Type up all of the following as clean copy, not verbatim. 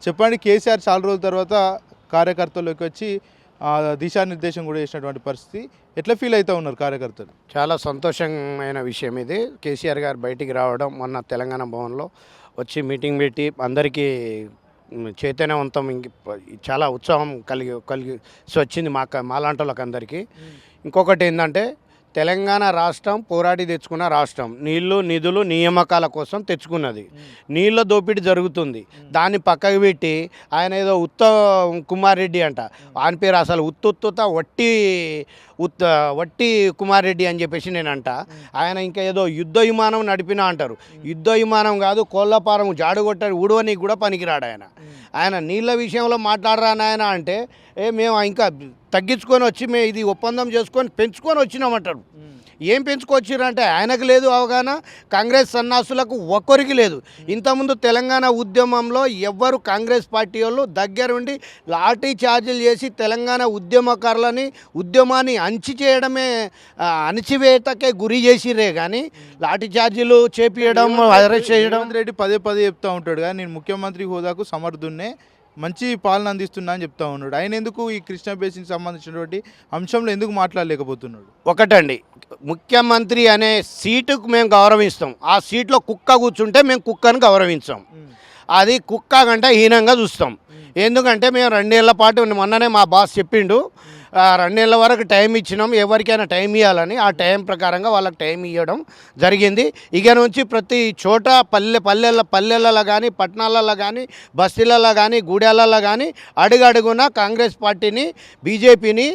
చెప్పండి, కేసీఆర్ చాలా రోజుల తర్వాత కార్యకర్తల్లోకి వచ్చి దిశానిర్దేశం కూడా చేసినటువంటి పరిస్థితి. ఎట్లా ఫీల్ అవుతూ ఉన్నారు కార్యకర్తలు? చాలా సంతోషమైన విషయం ఇది. కేసీఆర్ గారు బయటికి రావడం, మొన్న తెలంగాణ భవన్లో వచ్చి మీటింగ్ పెట్టి అందరికీ చైతన్యవంతం చాలా ఉత్సాహం కలిగి వచ్చింది మాలాంటి వాళ్ళకి అందరికీ. ఇంకొకటి ఏంటంటే, తెలంగాణ రాష్ట్రం పోరాడి తెచ్చుకున్న రాష్ట్రం. నీళ్లు నిధులు నియామకాల కోసం తెచ్చుకున్నది. నీళ్ళ దోపిడీ జరుగుతుంది. దాన్ని పక్కకు పెట్టి ఆయన ఏదో కుమార్ రెడ్డి అంట, ఆయన పేరు అసలు వట్టి కుమార్ రెడ్డి అని చెప్పేసి నేనంట. ఆయన ఇంకా ఏదో యుద్ధ విమానం నడిపినా అంటారు. యుద్ధ విమానం కాదు, కోళ్ళపారం జాడుగొట్టారు ఊడవనికి కూడా పనికిరాడు ఆయన. ఆయన నీళ్ళ విషయంలో మాట్లాడరానాయన అంటే మేము ఇంకా తగ్గించుకొని వచ్చి మేము ఇది ఒప్పందం చేసుకొని పెంచుకొని వచ్చినామంటారు. ఏం పెంచుకొచ్చిరంటే ఆయనకు లేదు అవగాహన, కాంగ్రెస్ సన్నాసులకు ఒక్కరికి లేదు. ఇంతకుముందు తెలంగాణ ఉద్యమంలో ఎవ్వరు కాంగ్రెస్ పార్టీ వాళ్ళు దగ్గరుండి లాఠీ చార్జీలు చేసి తెలంగాణ ఉద్యమాన్ని అణిచివేతకే గురి చేసిరే కానీ లాఠీ చార్జీలు చేపియడం, అరెస్ట్ చేయడం. రెడ్డి పదే చెప్తూ ఉంటాడు కానీ నేను ముఖ్యమంత్రి హోదాకు సమర్థున్నే, మంచి పాలన అందిస్తున్నా అని చెప్తా ఉన్నాడు. ఆయన ఎందుకు ఈ కృష్ణా బేసిన్కి సంబంధించినటువంటి అంశంలో ఎందుకు మాట్లాడలేకపోతున్నాడు? ఒకటండి, ముఖ్యమంత్రి అనే సీటుకు మేము గౌరవిస్తాం. ఆ సీట్లో కుక్క కూర్చుంటే మేము కుక్కను గౌరవించాం. అది కుక్క కంటే హీనంగా చూస్తాం. ఎందుకంటే మేము 2 ఏళ్ల పాటు, మొన్ననే మా బాస్ చెప్పిండు, 2 ఏళ్ల వరకు టైం ఇచ్చినాం, ఎవరికైనా టైం ఇవ్వాలని. ఆ టైం ప్రకారంగా వాళ్ళకి టైం ఇవ్వడం జరిగింది. ఇక నుంచి ప్రతి చోట పల్లెలలో కానీ, పట్టణాలలో కానీ, బస్తీలలో కానీ, గూడెలలో కానీ అడుగడుగున కాంగ్రెస్ పార్టీని, బీజేపీని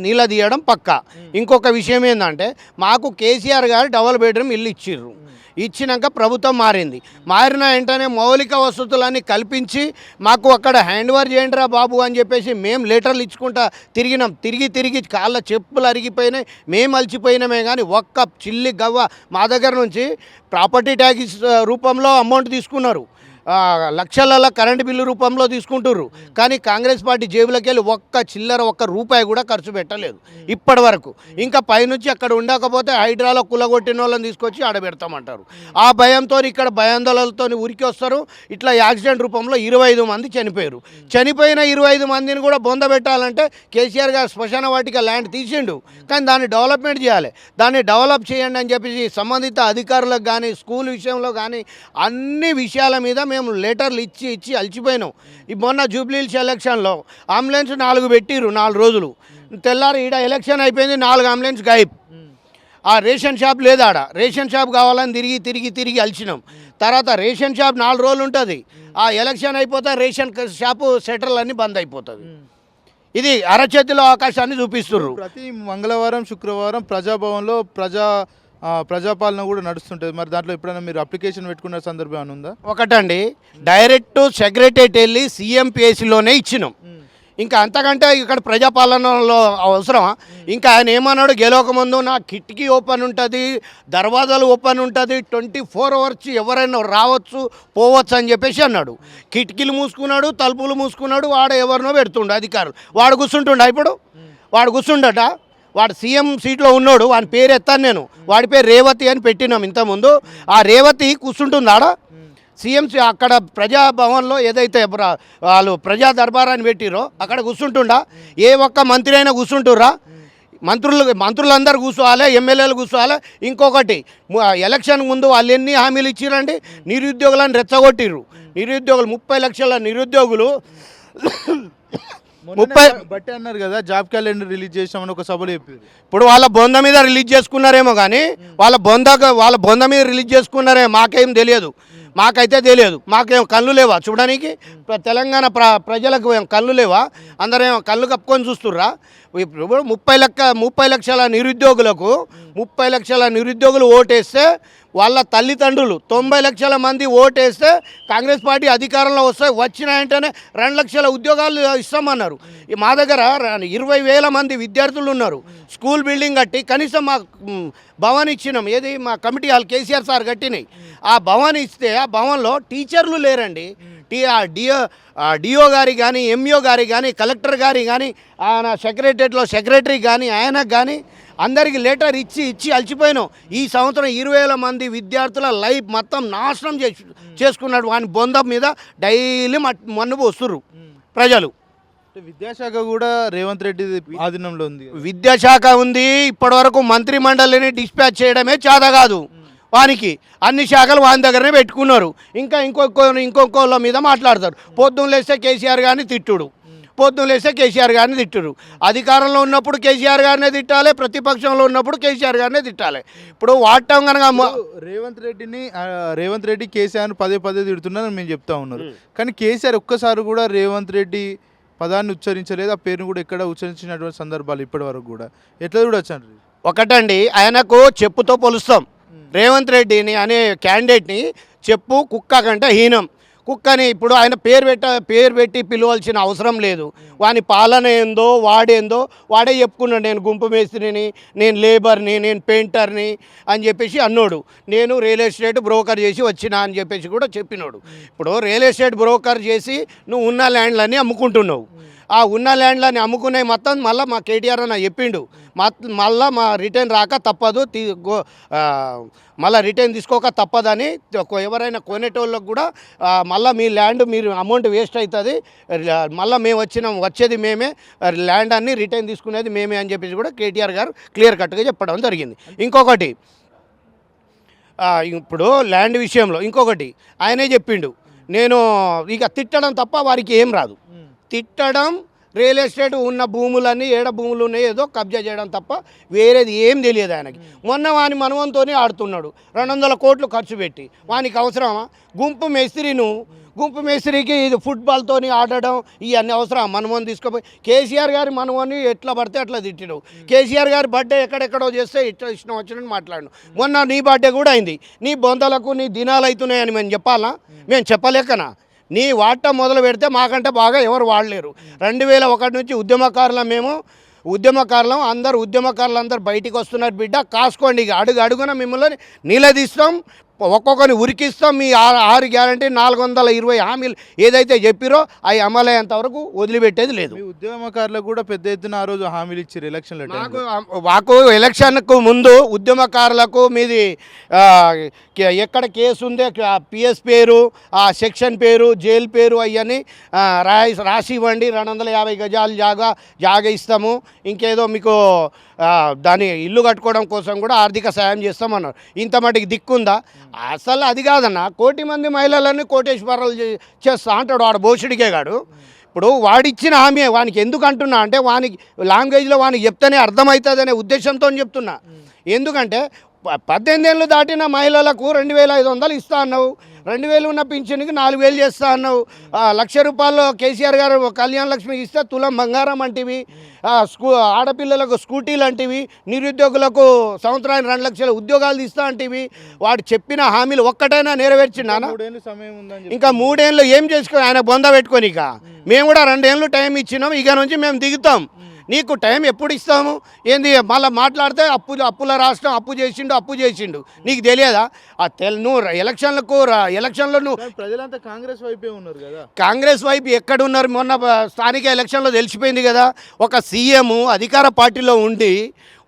నీలదీయడం పక్కా. ఇంకొక విషయం ఏంటంటే, మాకు కేసీఆర్ గారు డబుల్ బెడ్రూమ్ ఇల్లు ఇచ్చినాక ప్రభుత్వం మారిన వెంటనే మౌలిక వసతులన్నీ కల్పించి మాకు అక్కడ హ్యాండ్ ఓవర్ చేయండిరా బాబు అని చెప్పేసి మేము లెటర్లు ఇచ్చుకుంటా తిరిగినాం. తిరిగి కాళ్ళ చెప్పులు అరిగిపోయినాయి, మేము అలిచిపోయినామే. కానీ ఒక్క చిల్లి గవ్వ మా దగ్గర నుంచి ప్రాపర్టీ ట్యాక్స్ రూపంలో అమౌంట్ తీసుకున్నారు, లక్షల కరెంటు బిల్లు రూపంలో తీసుకుంటుర్రు. కానీ కాంగ్రెస్ పార్టీ జేబులకి వెళ్ళి ఒక్క రూపాయి కూడా ఖర్చు పెట్టలేదు ఇప్పటి వరకు. ఇంకా పైనుంచి అక్కడ ఉండకపోతే హైడ్రాలో కులగొట్టిన వాళ్ళని తీసుకొచ్చి ఆడబెడతామంటారు. ఆ భయంతో ఇక్కడ భయాందోళనలతో ఉరికి వస్తారు. ఇట్లా యాక్సిడెంట్ రూపంలో 25 మంది చనిపోయారు. చనిపోయిన 25 మందిని కూడా బొందబెట్టాలంటే కేసీఆర్ గారు శ్మశాన వాటిక ల్యాండ్ తీసిండు, కానీ దాన్ని డెవలప్మెంట్ చేయాలి. దాన్ని డెవలప్ చేయండి అని చెప్పేసి సంబంధిత అధికారులకు కానీ, స్కూల్ విషయంలో కానీ అన్ని విషయాల మీద మేము లెటర్లు ఇచ్చి అలిచిపోయినాం. మొన్న జూబ్లీహిల్స్ ఎలక్షన్లో అంబులెన్స్ 4 పెట్టిర్రు 4 రోజులు. తెల్లారి ఈడ ఎలక్షన్ అయిపోయింది, 4 అంబులెన్స్ గాయబ్. ఆ రేషన్ షాప్ లేదు, ఆడ రేషన్ షాప్ కావాలని తిరిగి అలిచినాం. తర్వాత రేషన్ షాప్ 4 రోజులు ఉంటుంది, ఆ ఎలక్షన్ అయిపోతే రేషన్ షాపు సెటర్లు అన్నీ బంద్ అయిపోతుంది. ఇది అరచేతిలో అవకాశాన్ని చూపిస్తున్నారు. ప్రతి మంగళవారం శుక్రవారం ప్రజాభవన్లో ప్రజాపాలన కూడా నడుస్తుంటుంది. మరి దాంట్లో ఎప్పుడైనా మీరు అప్లికేషన్ పెట్టుకున్న సందర్భం ఏమైనా ఉందా? ఒకటండి, డైరెక్ట్ సెక్రటరేట్ వెళ్ళి CMPSలోనే ఇచ్చినాం. ఇంకా అంతకంటే ఇక్కడ ప్రజాపాలనలో అవసరమా? ఇంకా ఆయన ఏమన్నాడు, గెలవక ముందు నా కిటికీ ఓపెన్ ఉంటుంది, దర్వాజాలు ఓపెన్ ఉంటుంది, 24 అవర్స్ ఎవరైనా రావచ్చు పోవచ్చు అని చెప్పేసి అన్నాడు. కిటికీలు మూసుకున్నాడు, తలుపులు మూసుకున్నాడు, వాడు ఎవరినో పెడుతుండు అధికారులు. వాడు కూర్చుంటుండ, ఇప్పుడు వాడు కూర్చుండట. వాడు సీఎం సీట్లో ఉన్నాడు, వాని పేరు ఎత్తాను నేను, వాడి పేరు రేవతి అని పెట్టినాం ఇంతకుముందు. ఆ రేవతి కూర్చుంటుంది ఆడ CMC అక్కడ ప్రజాభవన్లో ఏదైతే వాళ్ళు ప్రజా దర్బారాన్ని పెట్టిరో అక్కడ కూర్చుంటుండా? ఏ ఒక్క మంత్రి అయినా కూర్చుంటుర్రా? మంత్రులందరూ కూర్చోవాలి, ఎమ్మెల్యేలు కూర్చోవాలి. ఇంకొకటి, ఎలక్షన్ ముందు వాళ్ళు ఎన్ని హామీలు ఇచ్చిరండి, నిరుద్యోగులను రెచ్చగొట్టిర్రు. 30 లక్షల నిరుద్యోగులు 30 బట్టి అన్నారు కదా, జాబ్ క్యాలెండర్ రిలీజ్ చేసామని ఒక సభలో చెప్పారు. ఇప్పుడు వాళ్ళ బొంద మీద రిలీజ్ చేసుకున్నారేమో, కానీ వాళ్ళ బొంద మీద రిలీజ్ చేసుకున్నారేమో మాకేం తెలియదు. మాకైతే తెలియదు. మాకేం కళ్ళు లేవా చూడడానికి? తెలంగాణ ప్రజలకు ఏం కళ్ళు లేవా? అందరేమో కళ్ళు కప్పుకొని చూస్తుర్రా? ఇప్పుడు 30 లక్షల నిరుద్యోగులు ఓటేస్తే వాళ్ళ తల్లిదండ్రులు 90 లక్షల మంది ఓటేస్తే కాంగ్రెస్ పార్టీ అధికారంలో వచ్చినాయంటేనే 2 లక్షల ఉద్యోగాలు ఇస్తామన్నారు. మా దగ్గర 20,000 మంది విద్యార్థులు ఉన్నారు. స్కూల్ బిల్డింగ్ కట్టి కనీసం మా భవన్ ఇచ్చినాం. ఏది మా కమిటీ హాల్ కేసీఆర్ సార్ కట్టినాయి. ఆ భవన్ ఇస్తే ఆ భవన్లో టీచర్లు లేరండి. డిఓ గారి కానీ, ఎంఈఓ గారి కానీ, కలెక్టర్ గారి కానీ, ఆయన సెక్రటరీ కానీ, ఆయనకు కానీ అందరికి లెటర్ ఇచ్చి అలసిపోయినాం. ఈ సంవత్సరం 20,000 మంది విద్యార్థుల లైఫ్ మొత్తం నాశనం చేసుకున్నాడు. వాని బొంద మీద డైలీ మన్ను పోస్తుర్రు ప్రజలు. విద్యాశాఖ కూడా రేవంత్ రెడ్డి ఆధీనంలో ఉంది. విద్యాశాఖ ఉంది, ఇప్పటి వరకు మంత్రి మండలిని డిస్పాచ్ చేయడమే చేత కాదు వానికి. అన్ని శాఖలు వాని దగ్గరనే పెట్టుకున్నారు. ఇంకా ఇంకొకళ్ళ మీద మాట్లాడతారు. పొద్దున్న లేస్తే కేసీఆర్ గారిని తిట్టుడు, అధికారంలో ఉన్నప్పుడు కేసీఆర్ గారినే తిట్టాలి, ప్రతిపక్షంలో ఉన్నప్పుడు కేసీఆర్ గారినే తిట్టాలి. ఇప్పుడు వాడటం కనుక రేవంత్ రెడ్డి కేసీఆర్ని పదే తిడుతున్నారని మేము చెప్తా ఉన్నారు. కానీ కేసీఆర్ ఒక్కసారి కూడా రేవంత్ రెడ్డి పదాన్ని ఉచ్చరించలేదు, ఆ పేరును కూడా ఎక్కడ ఉచ్చరించినటువంటి సందర్భాలు ఇప్పటి వరకు కూడా ఎట్లా చూడొచ్చు? ఒకటండి, ఆయనకు చెప్పుతో పొలుస్తాం. రేవంత్ రెడ్డిని అనే క్యాండిడేట్ని చెప్పు కుక్క కంటే హీనం. కుక్కని ఇప్పుడు ఆయన పేరు పెట్టి పిలవాల్సిన అవసరం లేదు. వాని పాలన ఏందో వాడే చెప్పుకున్నాడు. నేను గుంపు మేస్త్రిని, నేను లేబర్ని, నేను పెయింటర్ని అని చెప్పేసి అన్నోడు. నేను రియల్ ఎస్టేట్ బ్రోకర్ చేసి వచ్చినా అని చెప్పేసి కూడా చెప్పినోడు. ఇప్పుడు రియల్ ఎస్టేట్ బ్రోకర్ చేసి నువ్వు ఉన్న ల్యాండ్లన్నీ అమ్ముకుంటున్నావు. ఆ ఉన్న ల్యాండ్లని అమ్ముకునే మొత్తం మళ్ళీ మా కేటీఆర్ అన్న చెప్పిండు, మళ్ళీ మా రిటర్న్ రాక తప్పదు, మళ్ళీ రిటర్న్ తీసుకోక తప్పదని. ఎవరైనా కొనేటోళ్ళకు కూడా మళ్ళీ మీ ల్యాండ్ మీరు అమౌంట్ వేస్ట్ అవుతుంది, మళ్ళీ మేము వచ్చేది మేమే, ల్యాండ్ అన్ని రిటర్న్ తీసుకునేది మేమే అని చెప్పేసి కూడా కేటీఆర్ గారు క్లియర్ కట్గా చెప్పడం జరిగింది. ఇంకొకటి, ఇప్పుడు ల్యాండ్ విషయంలో ఇంకొకటి ఆయనే చెప్పిండు, నేను ఇక తిట్టడం తప్ప వారికి ఏం రాదు. తిట్టడం, రియల్ ఎస్టేట్ ఉన్న భూములన్నీ భూములు ఉన్నాయి ఏదో కబ్జా చేయడం తప్ప వేరేది ఏం తెలియదు ఆయనకి. మొన్న వాని మనవంతోనే ఆడుతున్నాడు 200 కోట్లు ఖర్చు పెట్టి. వానికి అవసరమా? గుంపు మేస్త్రికి ఇది ఫుట్బాల్తో ఆడడం ఇవన్నీ అవసరం? మనమోని తీసుకుపోయి కేసీఆర్ గారి మనమోని ఎట్లా పడితే అట్లా తిట్టిడు. కేసీఆర్ గారి బర్త్డే ఎక్కడెక్కడో చేస్తే ఇష్టం వచ్చినట్టు మాట్లాడు. మొన్న నీ బర్త్డే కూడా అయింది. నీ బొందలకు నీ దినాలు అవుతున్నాయని మేము చెప్పాలా? మేము చెప్పలేకనా? నీ వాడటం మొదలు పెడితే మాకంటే బాగా ఎవరు వాడలేరు. 2001 నుంచి ఉద్యమకారులం అందరూ బయటికి వస్తున్నారు బిడ్డ, కాసుకోండి. ఇక అడుగున మిమ్మల్ని నిలదీస్తాం, ఒక్కొక్కరిని ఉరికిస్తాం. మీ 6 గ్యారంటీ 420 హామీలు ఏదైతే చెప్పిరో అవి అమలయ్యేంత వరకు వదిలిపెట్టేది లేదు. ఉద్యమకారులకు కూడా పెద్ద ఎత్తున ఆ రోజు హామీలు ఇచ్చారు ఎలక్షన్లో. మాకు ఎలక్షన్కు ముందు ఉద్యమకారులకు మీది ఎక్కడ కేసు ఉందే పిఎస్ పేరు, ఆ సెక్షన్ పేరు, జైలు పేరు అవన్నీ రాసి ఇవ్వండి, 250 గజాలు జాగా ఇస్తాము, ఇంకేదో మీకు దాని ఇల్లు కట్టుకోవడం కోసం కూడా ఆర్థిక సాయం చేస్తామన్నారు. ఇంత మటుకు దిక్కుందా? అసలు అది కాదన్న, 1 కోటి మంది మహిళలని కోటేశ్వరాలు చేస్తా అంటాడు వాడు బోషుడికే గాడు. ఇప్పుడు వాడిచ్చిన హామీ వానికి ఎందుకు అంటున్నా అంటే వానికి లాంగ్వేజ్లో వానికి చెప్తేనే అర్థమవుతుంది అనే ఉద్దేశంతో చెప్తున్నా. ఎందుకంటే 18 ఏళ్ళు దాటిన మహిళలకు 2,500 ఇస్తా అన్నావు, 2,000 ఉన్న పింఛన్కి 4,000 చేస్తా అన్నావు, 1,00,000 రూపాయలు కేసీఆర్ గారు కళ్యాణ లక్ష్మికి ఇస్తే తులం బంగారం అంటివి, ఆడపిల్లలకు స్కూటీలు అంటివి, నిరుద్యోగులకు సంవత్సరానికి 2 లక్షల ఉద్యోగాలు ఇస్తా అంటివి. వాడు చెప్పిన హామీలు ఒక్కటైనా నెరవేర్చినానా? ఇంకా 3 ఏళ్ళు ఏం చేసుకొని ఆయన బొంద పెట్టుకొని, ఇక మేము కూడా 2 ఏళ్ళు టైం ఇచ్చినాం, ఇక నుంచి మేము దిగుతాం. నీకు టైం ఎప్పుడు ఇస్తాము? ఏంది మళ్ళీ మాట్లాడితే అప్పుల రాష్ట్రం అప్పు చేసిండు నీకు తెలియదా? నువ్వు ఎలక్షన్లో నువ్వు ప్రజలంతా కాంగ్రెస్ వైపే ఉన్నారు కదా. కాంగ్రెస్ వైపు ఎక్కడున్నారు? మొన్న స్థానిక ఎలక్షన్లో తెలిసిపోయింది కదా. ఒక సీఎం అధికార పార్టీలో ఉండి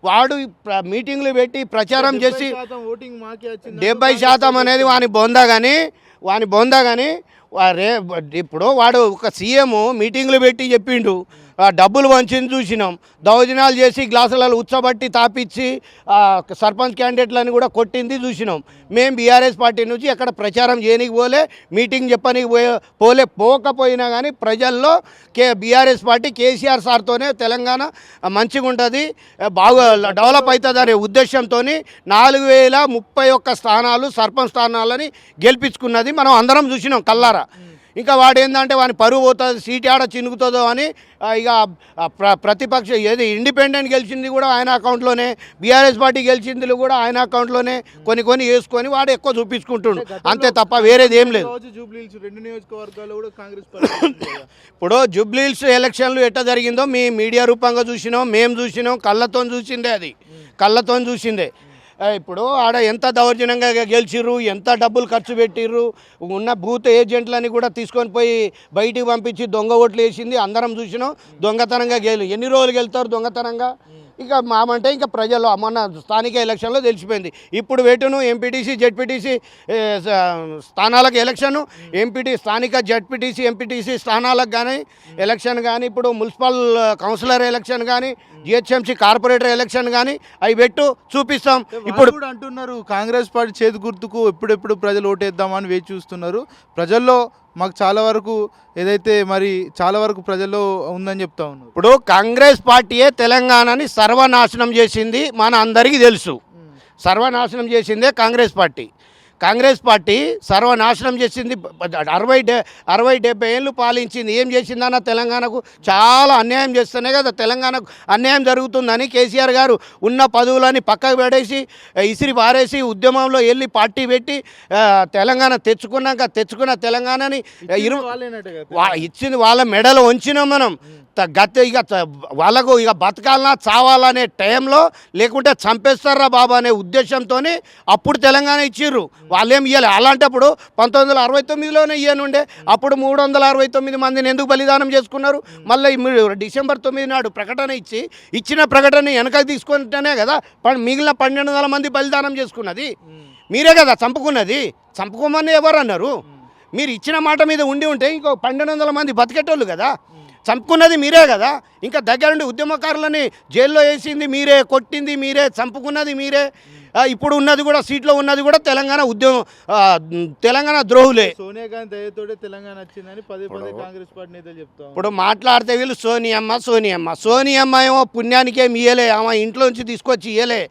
వాడు మీటింగ్లు పెట్టి ప్రచారం చేసి 70% అనేది వాని బొందా కానీ ఇప్పుడు వాడు ఒక సీఎం మీటింగ్లు పెట్టి చెప్పిండు, డబ్బులు వంచింది చూసినాం, దౌర్జన్యాలు చేసి గ్లాసులలో ఉచ్చబట్టి తాపిచ్చి సర్పంచ్ క్యాండిడేట్లని కూడా కొట్టింది చూసినాం. మేము బీఆర్ఎస్ పార్టీ నుంచి ఎక్కడ ప్రచారం చేయనికి మీటింగ్ చెప్పనికి పోకపోయినా కానీ ప్రజల్లో బీఆర్ఎస్ పార్టీ కేసీఆర్ సార్తోనే తెలంగాణ మంచిగా ఉంటుంది, బాగా డెవలప్ అవుతుంది అనే ఉద్దేశంతో 4,031 స్థానాలు సర్పంచ్ స్థానాలని గెలిపించుకున్నది మనం అందరం చూసినాం కల్లారా. ఇంకా వాడు ఏంటంటే వాని పరువు పోతుంది, సీట్ ఆడ చినుకుతుందో అని ఇక ప్రతిపక్ష ఏది ఇండిపెండెంట్ గెలిచింది కూడా ఆయన అకౌంట్లోనే, బీఆర్ఎస్ పార్టీ గెలిచింది కూడా ఆయన అకౌంట్లోనే కొన్ని వేసుకొని వాడు ఎక్కువ చూపించుకుంటుండు, అంతే తప్ప వేరేది ఏం లేదు. ఇప్పుడు జూబ్లీహిల్స్ ఎలక్షన్లు ఎట్లా జరిగిందో మీ మీడియా రూపంగా చూసినాం, మేము చూసినాం, కళ్ళతో చూసిందే. ఇప్పుడు ఆడ ఎంత దౌర్జన్యంగా గెలిచిర్రు, ఎంత డబ్బులు ఖర్చు పెట్టిర్రు, ఉన్న బూత్ ఏజెంట్లని కూడా తీసుకొని పోయి బయటికి పంపించి దొంగ ఓట్లు వేసింది అందరం చూసినాం. దొంగతనంగా ఎన్ని రోజులు గెలుతారు దొంగతనంగా? ఇక మామంటే ఇంకా ప్రజలు మొన్న స్థానిక ఎలక్షన్లో తెలిసిపోయింది. ఇప్పుడు వేటును ఎంపీటీసీ జెడ్పీటీసీ స్థానాలకు ఎలక్షన్, స్థానిక జెడ్పీటీసీ ఎంపీటీసీ స్థానాలకు కానీ ఎలక్షన్ కానీ, ఇప్పుడు మున్సిపల్ కౌన్సిలర్ ఎలక్షన్ కానీ, జిహెచ్ఎంసీ కార్పొరేటర్ ఎలక్షన్ కానీ అవి పెట్టు చూపిస్తాం. ఇప్పుడు కూడా అంటున్నారు కాంగ్రెస్ పార్టీ చేతి గుర్తుకు ఎప్పుడెప్పుడు ప్రజలు ఓటేద్దామని వేచి చూస్తున్నారు. ప్రజల్లో మాకు చాలా వరకు ఏదైతే మరి చాలా వరకు ప్రజల్లో ఉందని చెప్తా ఉన్నారు. ఇప్పుడు కాంగ్రెస్ పార్టీయే తెలంగాణని సర్వనాశనం చేసింది, మన అందరికీ తెలుసు. సర్వనాశనం చేసిందే కాంగ్రెస్ పార్టీ. కాంగ్రెస్ పార్టీ సర్వనాశనం చేసింది. 60-70 ఏళ్ళు పాలించింది. ఏం చేసిందన్న తెలంగాణకు? చాలా అన్యాయం చేస్తేనే కదా తెలంగాణకు అన్యాయం జరుగుతుందని కేసీఆర్ గారు ఉన్న పదవులని పక్కకు పడేసి ఇసిరి పారేసి ఉద్యమంలో వెళ్ళి పార్టీ పెట్టి తెలంగాణ తెచ్చుకున్న తెలంగాణని ఇచ్చింది వాళ్ళ మెడలు వంచినాం మనం. వాళ్ళకు ఇక బతకాలన్నా చావాలనే టైంలో, లేకుంటే చంపేస్తారా బాబా అనే ఉద్దేశంతో అప్పుడు తెలంగాణ ఇచ్చిర్రు. వాళ్ళేం ఇవ్వాలి. అలాంటప్పుడు 1969లోనే ఇయ్యనుండే. అప్పుడు 369 మందిని ఎందుకు బలిదానం చేసుకున్నారు? మళ్ళీ డిసెంబర్ 9 నాడు ప్రకటన ఇచ్చిన ప్రకటన వెనకకి తీసుకుంటేనే కదా మిగిలిన 1200 మంది బలిదానం చేసుకున్నది. మీరే కదా చంపుకున్నది. చంపుకోమని ఎవరు అన్నారు? మీరు ఇచ్చిన మాట మీద ఉండి ఉంటే ఇంకో 1200 మంది బతికేటోళ్ళు కదా. చంపుకున్నది మీరే కదా. ఇంకా దగ్గరుండి ఉద్యమకారులని జైల్లో వేసింది మీరే, కొట్టింది మీరే, చంపుకున్నది మీరే. ఇప్పుడు ఉన్నది కూడా సీట్లో ఉన్నది కూడా తెలంగాణ ద్రోహులే. సోనియా గాంధీ దయతోటే తెలంగాణ వచ్చిందని పదే కాంగ్రెస్ పార్టీ నేతలు చెప్తాం. ఇప్పుడు మాట్లాడితే వీళ్ళు సోనియమ్మ ఏమో పుణ్యానికేం ఇయ్యలే, ఆమె ఇంట్లో నుంచి తీసుకొచ్చి ఇయ్యలే.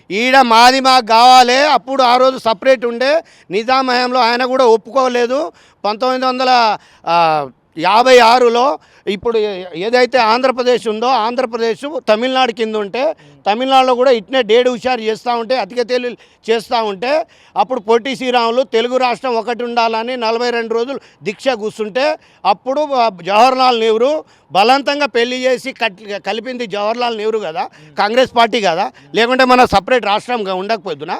ఈడ మాది మాకు కావాలి. అప్పుడు ఆ రోజు సపరేట్ ఉండే నిజాం హయాంలో ఆయన కూడా ఒప్పుకోలేదు. 1956లో ఇప్పుడు ఏదైతే ఆంధ్రప్రదేశ్ ఉందో, ఆంధ్రప్రదేశ్ తమిళనాడు కింద ఉంటే, తమిళనాడులో కూడా ఇట్నే డేడు హుషారు చేస్తూ ఉంటే, అతికతేలు చేస్తూ ఉంటే, అప్పుడు పొట్టి శ్రీరాములు తెలుగు రాష్ట్రం ఒకటి ఉండాలని 42 రోజులు దీక్ష కూర్చుంటే, అప్పుడు జవహర్లాల్ నెహ్రూ బలవంతంగా పెళ్లి చేసి కలిపింది జవహర్లాల్ నెహ్రూ కదా, కాంగ్రెస్ పార్టీ కదా. లేకుంటే మన సపరేట్ రాష్ట్రంగా ఉండకపోతున్నా?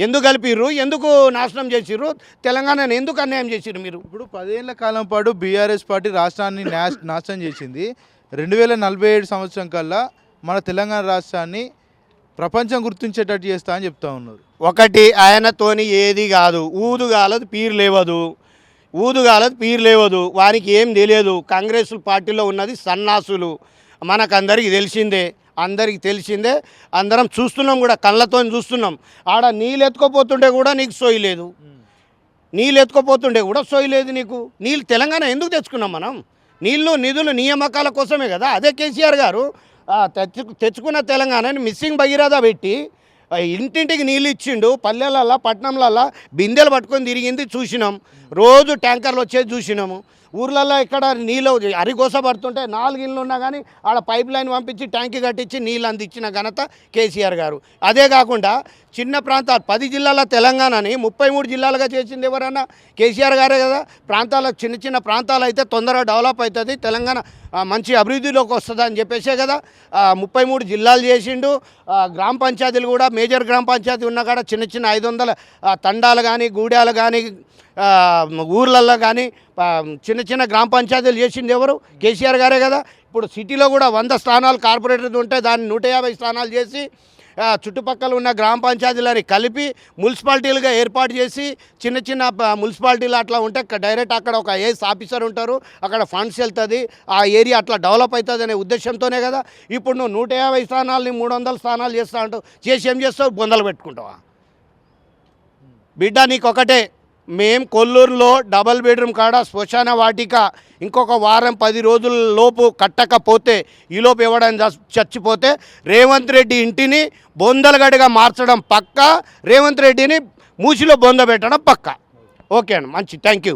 ఎందుకు కలిపిర్రు? ఎందుకు నాశనం చేసిర్రు? తెలంగాణను ఎందుకు అన్యాయం చేసిర్రు మీరు? ఇప్పుడు 10 ఏళ్ల కాలం పాటు బీఆర్ఎస్ పార్టీ రాష్ట్రాన్ని నాశనం చేసింది. 2047 సంవత్సరం కల్లా మన తెలంగాణ రాష్ట్రాన్ని ప్రపంచం గుర్తించేటట్టు చేస్తా అని చెప్తా ఉన్నారు. ఒకటి, ఆయనతోని ఏది కాదు. ఊదుగాలదు పీరు లేవదు. వారికి ఏం తెలియదు. కాంగ్రెస్ పార్టీలో ఉన్నది సన్నాసులు. మనకందరికీ తెలిసిందే. అందరం చూస్తున్నాం కూడా, కళ్ళతో చూస్తున్నాం. ఆడ నీళ్ళు ఎత్తుకోపోతుంటే కూడా నీకు సోయలేదు. నీకు నీళ్ళు తెలంగాణ ఎందుకు తెచ్చుకున్నాం మనం? నిధులు నియామకాల కోసమే కదా. అదే కేసీఆర్ గారు తెచ్చుకున్న తెలంగాణని మిస్సింగ్ భగీరథ పెట్టి ఇంటింటికి నీళ్ళు ఇచ్చిండు. పల్లెలల్లో పట్టణంలల్లో బిందెలు పట్టుకొని తిరిగింది చూసినాం. రోజు ట్యాంకర్లు వచ్చేది చూసినాము. ఊర్లలో ఇక్కడ నీళ్ళు అరిగోస పడుతుంటే 4 ఇళ్ళు ఉన్నా కానీ ఆడ పైప్ లైన్ పంపించి ట్యాంకి కట్టించి నీళ్ళు అందించిన ఘనత కేసీఆర్ గారు. అదే కాకుండా చిన్న ప్రాంతాలు 10 జిల్లాల తెలంగాణని 33 జిల్లాలుగా చేసింది ఎవరన్నా? కేసీఆర్ గారే కదా. ప్రాంతాలకు చిన్న ప్రాంతాలు అయితే తొందరగా డెవలప్ అవుతుంది, తెలంగాణ మంచి అభివృద్ధిలోకి వస్తుంది అని చెప్పేసే కదా 33 జిల్లాలు చేసిండు. గ్రామ పంచాయతీలు కూడా మేజర్ గ్రామ పంచాయతీ ఉన్న కాడ చిన్న 500 తండాలు కానీ, గూడాలు కానీ, ఊర్లల్లో కానీ చిన్న గ్రామ పంచాయతీలు చేసింది ఎవరు? కేసీఆర్ గారే కదా. ఇప్పుడు సిటీలో కూడా 100 స్థానాలు కార్పొరేటర్ ఉంటే దాన్ని 150 స్థానాలు చేసి చుట్టుపక్కల ఉన్న గ్రామ పంచాయతీలని కలిపి మున్సిపాలిటీలుగా ఏర్పాటు చేసి చిన్న మున్సిపాలిటీలు అట్లా ఉంటే డైరెక్ట్ అక్కడ ఒక ఏఎస్ ఆఫీసర్ ఉంటారు, అక్కడ ఫండ్స్ వెళ్తుంది, ఆ ఏరియా అట్లా డెవలప్ అవుతుంది అనే ఉద్దేశంతోనే కదా. ఇప్పుడు నువ్వు 150 స్థానాలని 300 స్థానాలు చేస్తా అంటావు. చేసి ఏం చేస్తావు? బొందలు పెట్టుకుంటావా? బిడ్డ నీకు ఒకటే, మేము కొల్లూరులో డబల్ బెడ్రూమ్ కాడ శ్మశాన వాటిక ఇంకొక వారం 10 రోజుల లోపు కట్టకపోతే, ఈలోపు ఎవడైనా చచ్చిపోతే రేవంత్ రెడ్డి ఇంటిని బొందలగడిగా మార్చడం పక్క, రేవంత్ రెడ్డిని మూసిలో బొంద పెట్టడం పక్క. ఓకే అండి, మంచి థ్యాంక్ యూ.